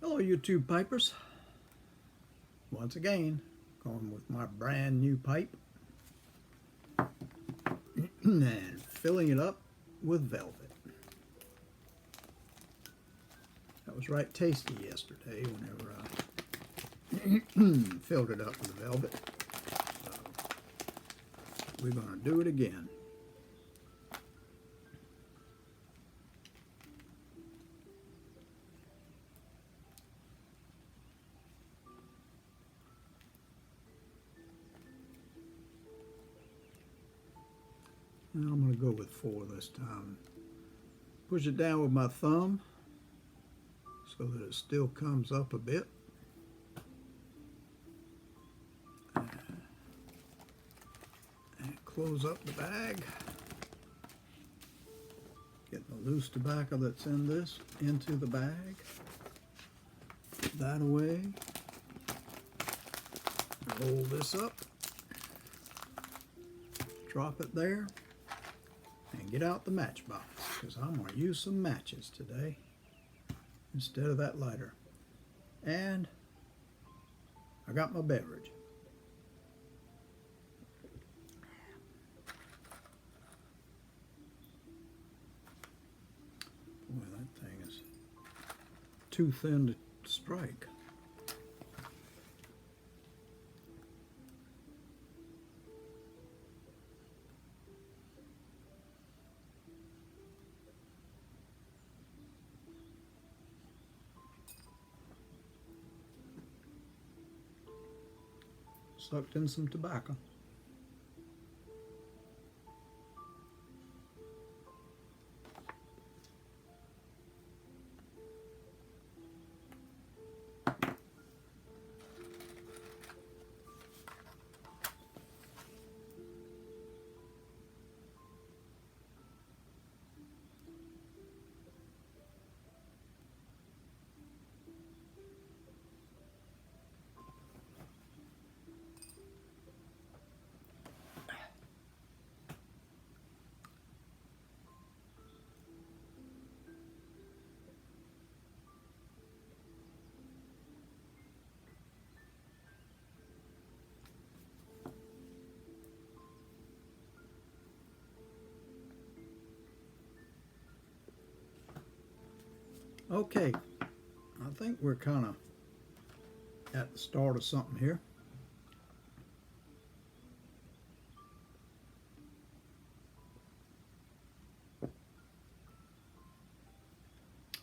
Hello YouTube pipers. Once again, going with my brand new pipe and filling it up with velvet. That was right tasty yesterday whenever I filled it up with velvet. So we're going to do it again. And I'm going to go with 4 this time. Push it down with my thumb so that it still comes up a bit. And close up the bag. Get the loose tobacco that's in this into the bag. That away. Roll this up. Drop it there. And get out the matchbox, because I'm going to use some matches today instead of that lighter. And I got my beverage. Boy, that thing is too thin to strike. Sucked in some tobacco. Okay, I think we're kind of at the start of something here.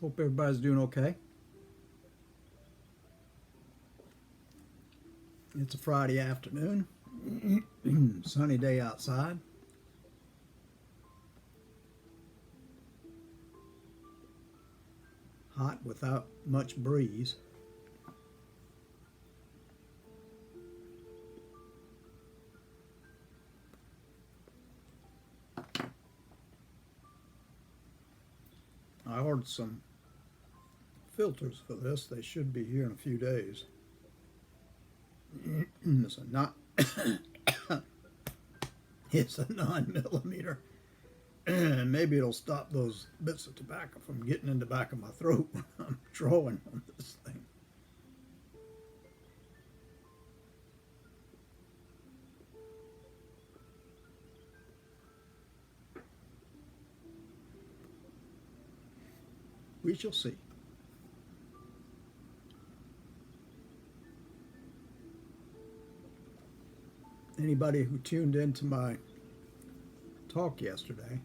Hope everybody's doing okay. It's a Friday afternoon, sunny day outside. Hot without much breeze. I ordered some filters for this. They should be here in a few days. It's a not it's a 9mm. And maybe it'll stop those bits of tobacco from getting in the back of my throat when I'm drawing on this thing. We shall see. Anybody who tuned into my talk yesterday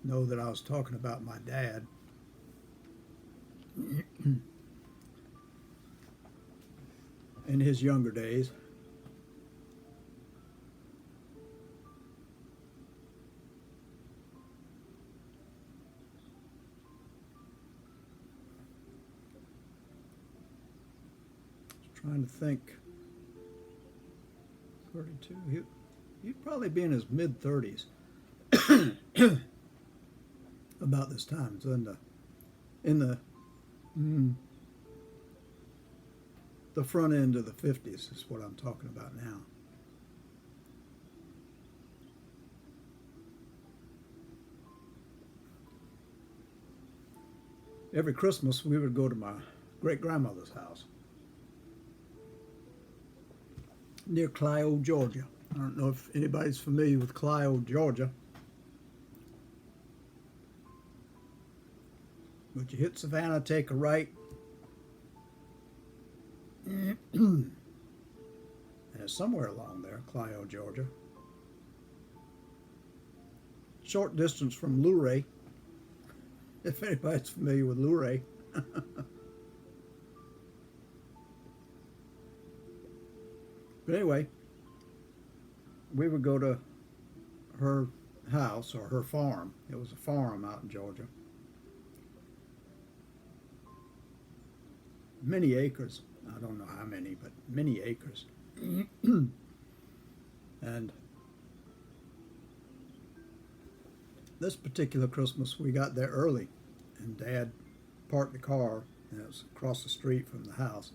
know that I was talking about my dad. In his younger days. Trying to think. 32. He'd probably be in his mid-30s. About this time. So in the front end of the 50s is what I'm talking about now. every Christmas we would go to my great-grandmother's house near Clio, Georgia. I don't know if anybody's familiar with Clio, Georgia. But you hit Savannah, take a right, and it's somewhere along there, Clio, Georgia. Short distance from Luray, if anybody's familiar with Luray. But anyway, we would go to her house, or her farm. It was a farm out in Georgia. Many acres. I don't know how many, but many acres. And this particular Christmas, we got there early, and Dad parked the car, and it was across the street from the house.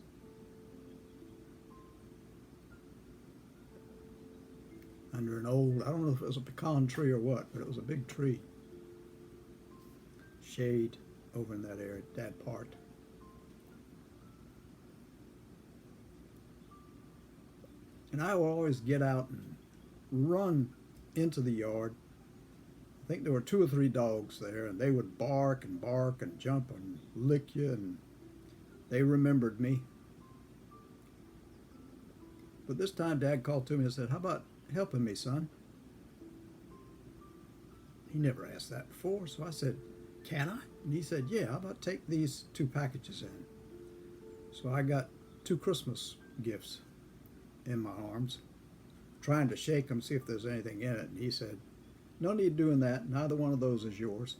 Under an old, I don't know if it was a pecan tree or what, but it was a big tree. Shade over in that area, Dad parked. And I would always get out and run into the yard. I think there were 2 or 3 dogs there, and they would bark and jump and lick you, and they remembered me. But this time Dad called to me and said, "How about helping me, son?" He never asked that before, so I said, "Can I?" And he said, "Yeah, how about take these 2 packages in?" So I got 2 Christmas gifts in my arms, trying to shake them, see if there's anything in it. And he said, "No need doing that. Neither one of those is yours."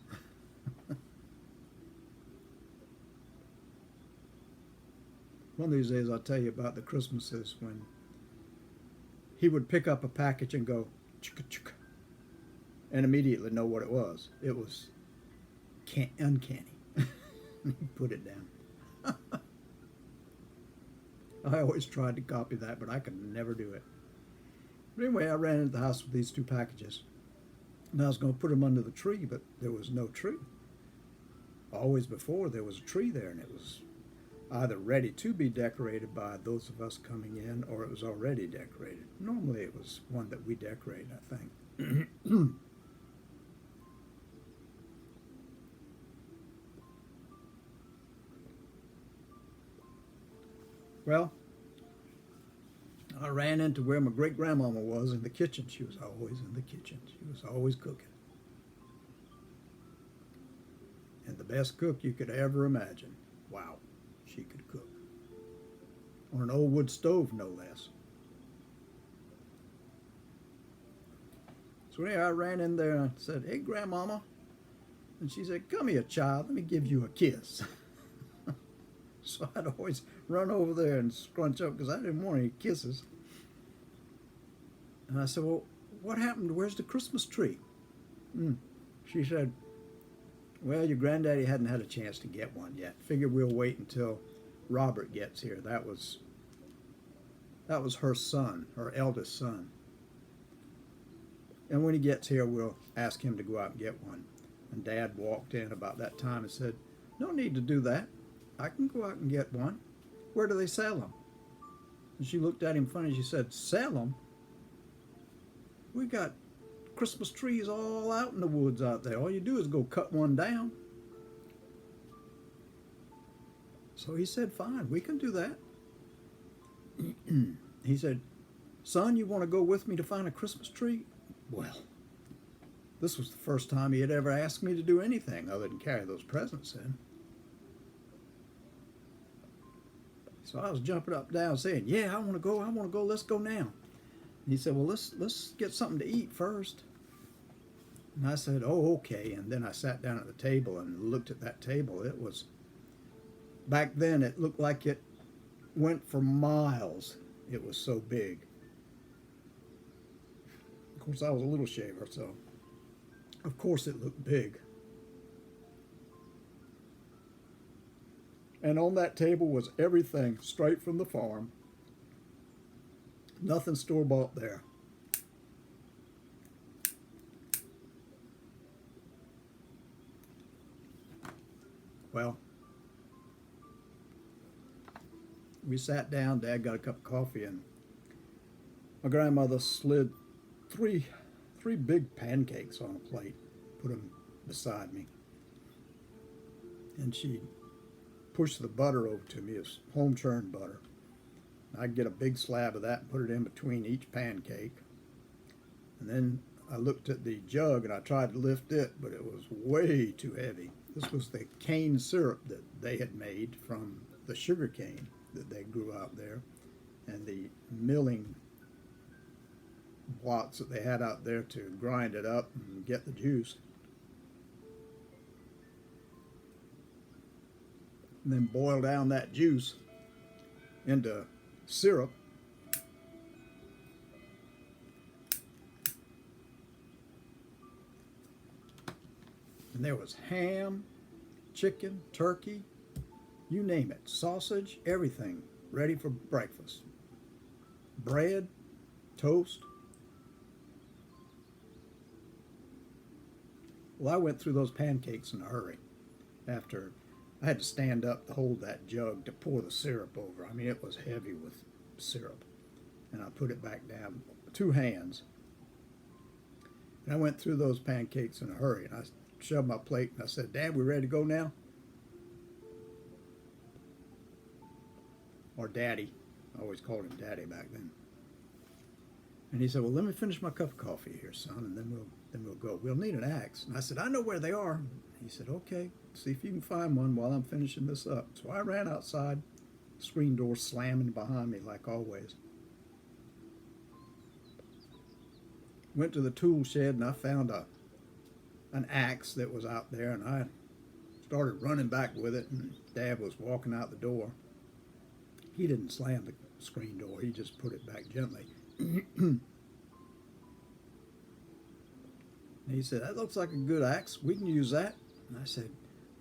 One of these days I'll tell you about the Christmases when he would pick up a package and go, "Chicka chicka," and immediately know what it was. It was uncanny. He put it down. I always tried to copy that, but I could never do it. But anyway, I ran into the house with these 2 packages. And I was going to put them under the tree, but there was no tree. Always before, there was a tree there, and it was either ready to be decorated by those of us coming in, or it was already decorated. Normally it was one that we decorated, I think. Well, I ran into where my great-grandmama was in the kitchen. She was always in the kitchen. She was always cooking. And the best cook you could ever imagine. Wow, she could cook. On an old wood stove, no less. So anyway, I ran in there and said, "Hey, Grandmama." And she said, "Come here, child, let me give you a kiss." So I'd always run over there and scrunch up because I didn't want any kisses. And I said, "Well, what happened? Where's the Christmas tree?" She said, "Well, your granddaddy hadn't had a chance to get one yet. Figured we'll wait until Robert gets here." That was her son, her eldest son. "And when he gets here, we'll ask him to go out and get one." And Dad walked in about that time and said, "No need to do that. I can go out and get one. Where do they sell them?" And she looked at him funny. She said, "Sell them? We got Christmas trees all out in the woods out there. All you do is go cut one down." So he said, "Fine, we can do that." He said, "Son, you want to go with me to find a Christmas tree?" Well, this was the first time he had ever asked me to do anything other than carry those presents in. So I was jumping up and down saying, "Yeah, I want to go, let's go now." And he said, "Well, let's get something to eat first." And I said, "Oh, okay." And then I sat down at the table and looked at that table. It was, back then it looked like it went for miles. It was so big. Of course, I was a little shaver, so of course it looked big. And on that table was everything straight from the farm. Nothing store-bought there. Well, we sat down. Dad got a cup of coffee, and my grandmother slid three big pancakes on a plate, put them beside me, and she pushed the butter over to me. It's home churned butter. I'd get a big slab of that and put it in between each pancake. And then I looked at the jug and I tried to lift it, but it was way too heavy. This was the cane syrup that they had made from the sugar cane that they grew out there, and the milling blocks that they had out there to grind it up and get the juice. And then boil down that juice into syrup. And there was ham, chicken, turkey, you name it, sausage, everything ready for breakfast. Bread, toast. Well, I went through those pancakes in a hurry. After I had to stand up to hold that jug to pour the syrup over. I mean, it was heavy with syrup. And I put it back down, 2 hands. And I went through those pancakes in a hurry. And I shoved my plate and I said, Dad, we ready to go now? Or Daddy. I always called him Daddy back then. And he said, well, let me finish my cup of coffee here, son, and then we'll go. We'll need an axe. And I said, I know where they are. He said, okay, see if you can find one while I'm finishing this up. So I ran outside, screen door slamming behind me like always. Went to the tool shed and I found an axe that was out there, and I started running back with it, and Dad was walking out the door. He didn't slam the screen door, he just put it back gently. And he said, that looks like a good axe, we can use that. And I said,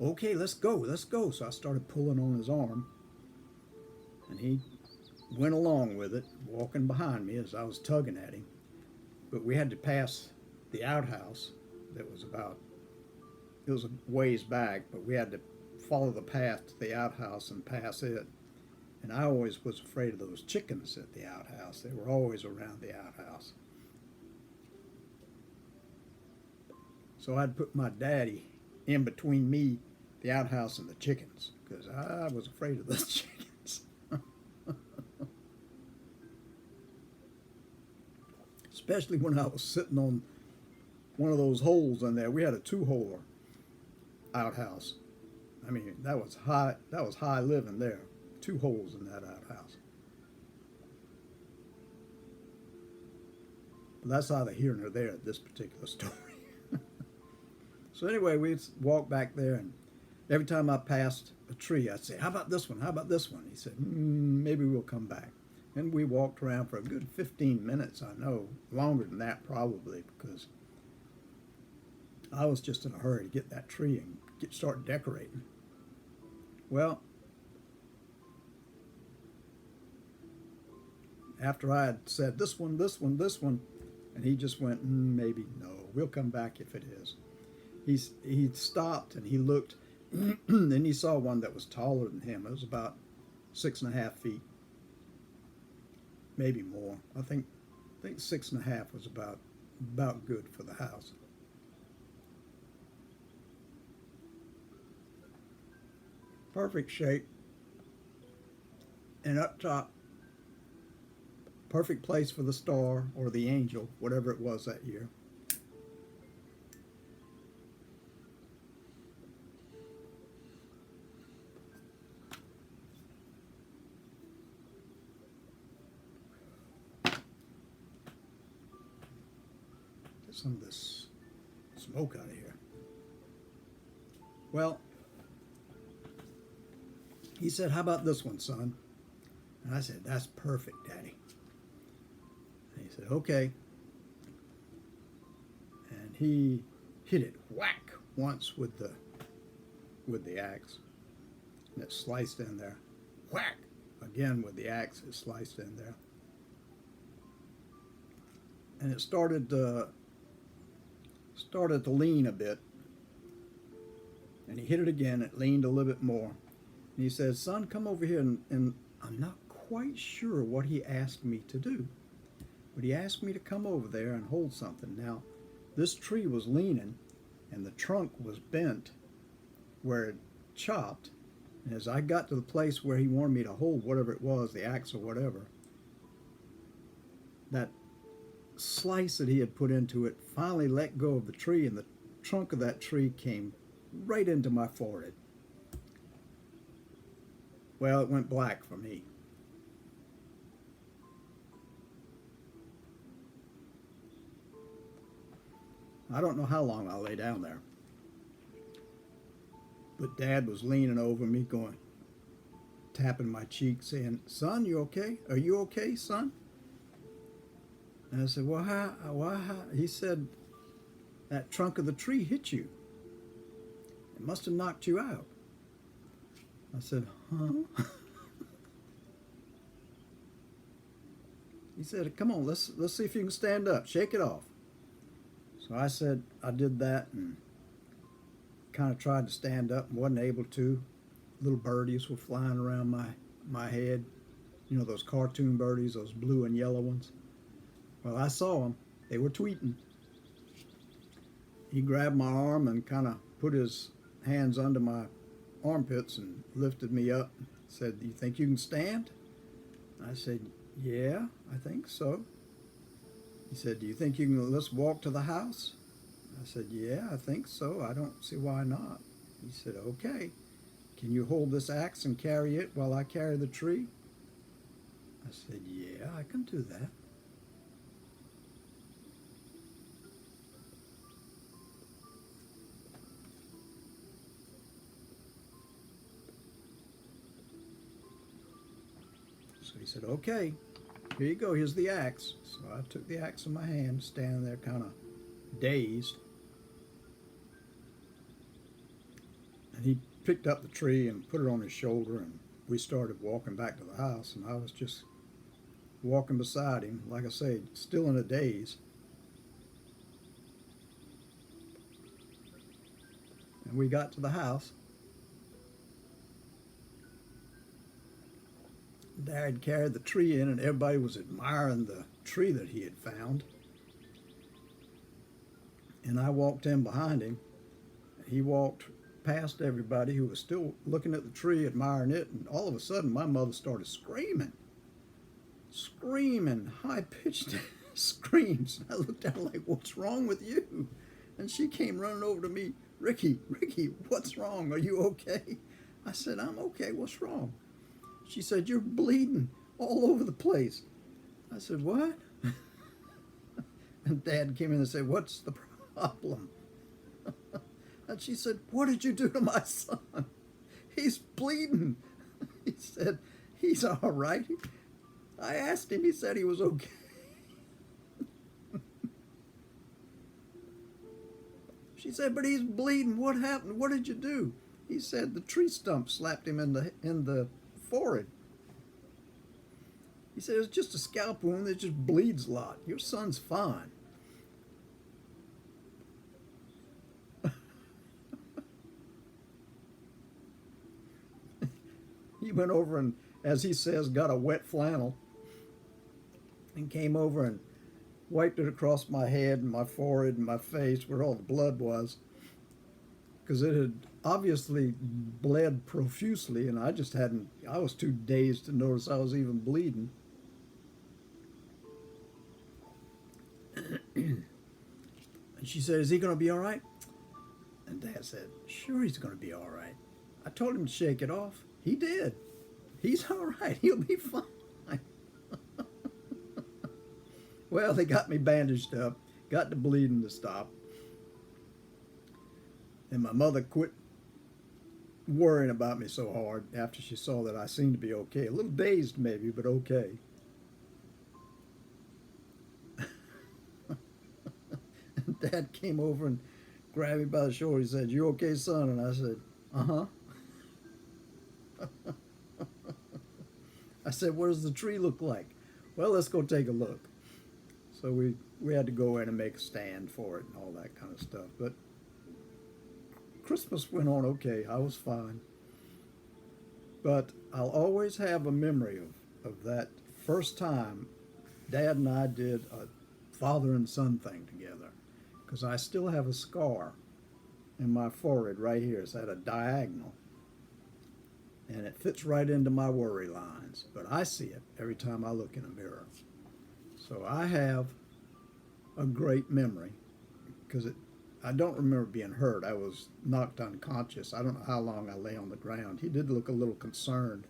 okay, let's go. So I started pulling on his arm, and he went along with it, walking behind me as I was tugging at him. But we had to pass the outhouse that was it was a ways back, but we had to follow the path to the outhouse and pass it. And I always was afraid of those chickens at the outhouse. They were always around the outhouse. So I'd put my daddy in between me, the outhouse, and the chickens, because I was afraid of those chickens. Especially when I was sitting on one of those holes in there. We had a 2-holer outhouse. I mean, that was high living there. 2 holes in that outhouse. But that's neither here nor there at this particular story. So anyway, we'd walk back there, and every time I passed a tree, I'd say, how about this one? How about this one? He said, maybe we'll come back. And we walked around for a good 15 minutes, I know. Longer than that probably, because I was just in a hurry to get that tree and start decorating. Well, after I had said this one, and he just went, maybe, no, we'll come back if it is. He stopped and he looked, and he saw one that was taller than him. It was about 6.5 feet, maybe more. I think 6.5 was about good for the house. Perfect shape, and up top, perfect place for the star or the angel, whatever it was that year. Get some of this smoke out of here. Well, he said, how about this one, son? And I said, that's perfect, Daddy. And he said, okay. And he hit it whack once with the axe, and it sliced in there. Whack again with the axe, it sliced in there. And it started to lean a bit. And he hit it again, it leaned a little bit more. And he says, son, come over here and I'm not quite sure what he asked me to do, but he asked me to come over there and hold something. Now, this tree was leaning and the trunk was bent where it chopped. And as I got to the place where he wanted me to hold whatever it was, the axe or whatever, that slice that he had put into it finally let go of the tree, and the trunk of that tree came right into my forehead. Well, it went black for me. I don't know how long I lay down there. But Dad was leaning over me, going, tapping my cheek, saying, "Son, you okay? Are you okay, son?" And I said, "Well, how?" He said, "That trunk of the tree hit you. It must have knocked you out." I said, "Huh?" He said, "Come on, let's see if you can stand up. Shake it off." So I said, I did that and kind of tried to stand up and wasn't able to. Little birdies were flying around my head. You know, those cartoon birdies, those blue and yellow ones. Well, I saw them. They were tweeting. He grabbed my arm and kind of put his hands under my armpits and lifted me up. Said, "You think you can stand?" I said, "Yeah, I think so." He said, "Do you think you can, let's walk to the house?" I said, "Yeah, I think so. I don't see why not." He said, "Okay. Can you hold this axe and carry it while I carry the tree?" I said, "Yeah, I can do that." So he said, "Okay, here you go. Here's the axe." So I took the axe in my hand, standing there kind of dazed. And he picked up the tree and put it on his shoulder, and we started walking back to the house. And I was just walking beside him, like I say, still in a daze. And we got to the house. Dad carried the tree in, and everybody was admiring the tree that he had found. And I walked in behind him. He walked past everybody who was still looking at the tree, admiring it, and all of a sudden my mother started screaming, high-pitched screams. And I looked at her like, "What's wrong with you?" And she came running over to me, Ricky, "What's wrong? Are you okay?" I said, "I'm okay. What's wrong?" She said, "You're bleeding all over the place." I said, "What?" And Dad came in and said, "What's the problem?" And she said, "What did you do to my son? He's bleeding." He said, "He's all right." I asked him, he said he was okay. She said, "But he's bleeding. What happened? What did you do?" He said the tree stump slapped him in the forehead. He said, "It's just a scalp wound that just bleeds a lot. Your son's fine." He went over and, as he says, got a wet flannel and came over and wiped it across my head and my forehead and my face where all the blood was, because it had obviously bled profusely, and I was too dazed to notice I was even bleeding. And she said, "Is he going to be all right?" And Dad said, "Sure, he's going to be all right. I told him to shake it off. He did. He's all right. He'll be fine." Well, they got me bandaged up, got the bleeding to stop. And my mother quit worrying about me so hard after she saw that I seemed to be okay. A little dazed maybe, but okay. And Dad came over and grabbed me by the shoulder. He said, "You okay, son?" And I said, "Uh-huh." I said, "What does the tree look like?" "Well, let's go take a look." So we had to go in and make a stand for it and all that kind of stuff. But Christmas went on okay. I was fine. But I'll always have a memory of that first time Dad and I did a father and son thing together. Because I still have a scar in my forehead right here. It's at a diagonal. And it fits right into my worry lines. But I see it every time I look in a mirror. So I have a great memory because I don't remember being hurt. I was knocked unconscious. I don't know how long I lay on the ground. He did look a little concerned,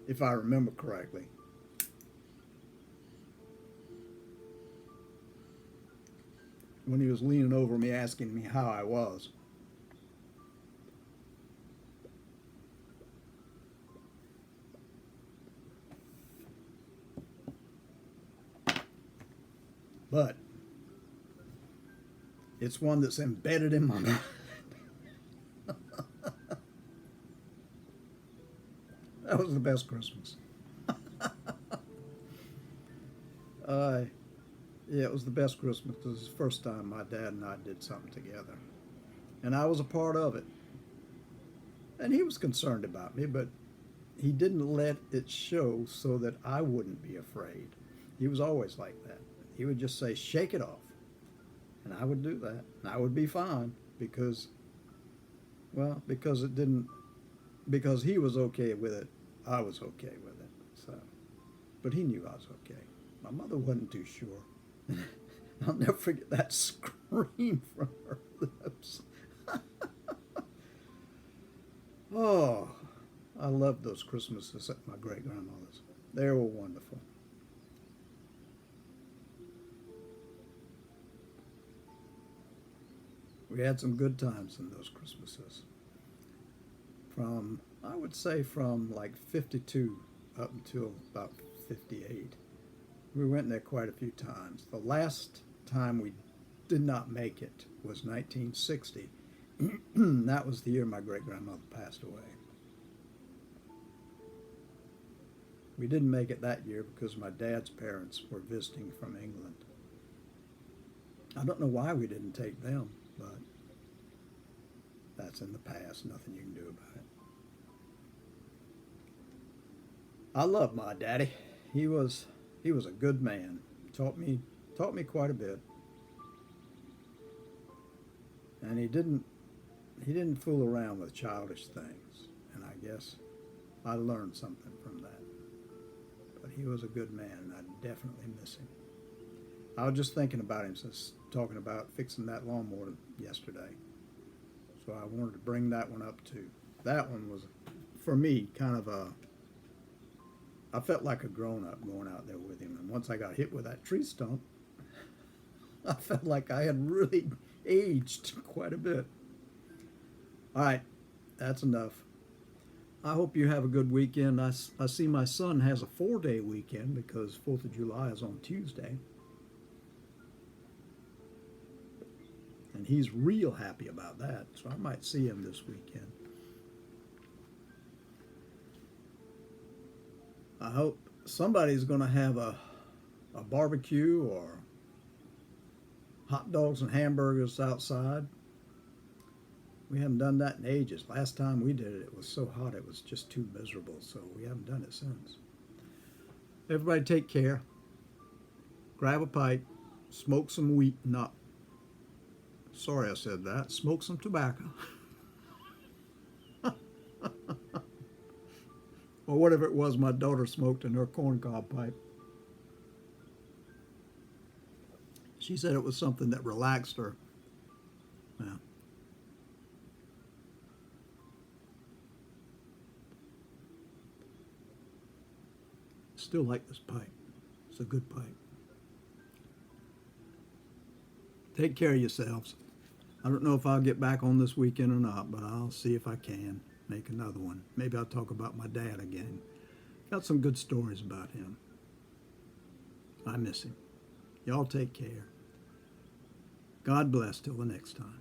if I remember correctly. When he was leaning over me asking me how I was. But it's one that's embedded in my mind. That was the best Christmas. Yeah, it was the best Christmas because it was the first time my dad and I did something together. And I was a part of it. And he was concerned about me, but he didn't let it show so that I wouldn't be afraid. He was always like that. He would just say, shake it off. And I would do that. And I would be fine because it didn't, because he was okay with it, I was okay with it. So, but he knew I was okay. My mother wasn't too sure. I'll never forget that scream from her lips. Oh, I loved those Christmases at my great-grandmother's. They were wonderful. We had some good times in those Christmases. I would say from like 52 up until about 58. We went there quite a few times. The last time we did not make it was 1960. That was the year my great-grandmother passed away. We didn't make it that year because my dad's parents were visiting from England. I don't know why we didn't take them, but that's in the past. Nothing you can do about it. I love my daddy. He was a good man. Taught me quite a bit. And he didn't fool around with childish things. And I guess I learned something from that. But he was a good man, and I definitely miss him. I was just thinking about him since talking about fixing that lawnmower yesterday. So I wanted to bring that one up too. That one was, for me, kind of I felt like a grown-up going out there with him. And once I got hit with that tree stump, I felt like I had really aged quite a bit. All right, that's enough. I hope you have a good weekend. I see my son has a 4-day weekend because 4th of July is on Tuesday. And he's real happy about that, so I might see him this weekend. I hope somebody's going to have a barbecue or hot dogs and hamburgers outside. We haven't done that in ages. Last time we did it, it was so hot it was just too miserable, so we haven't done it since. Everybody take care. Grab a pipe, smoke some wheat, sorry I said that, smoke some tobacco. Or whatever it was my daughter smoked in her corncob pipe. She said it was something that relaxed her. Yeah. Still like this pipe. It's a good pipe. Take care of yourselves. I don't know if I'll get back on this weekend or not, but I'll see if I can make another one. Maybe I'll talk about my dad again. Got some good stories about him. I miss him. Y'all take care. God bless till the next time.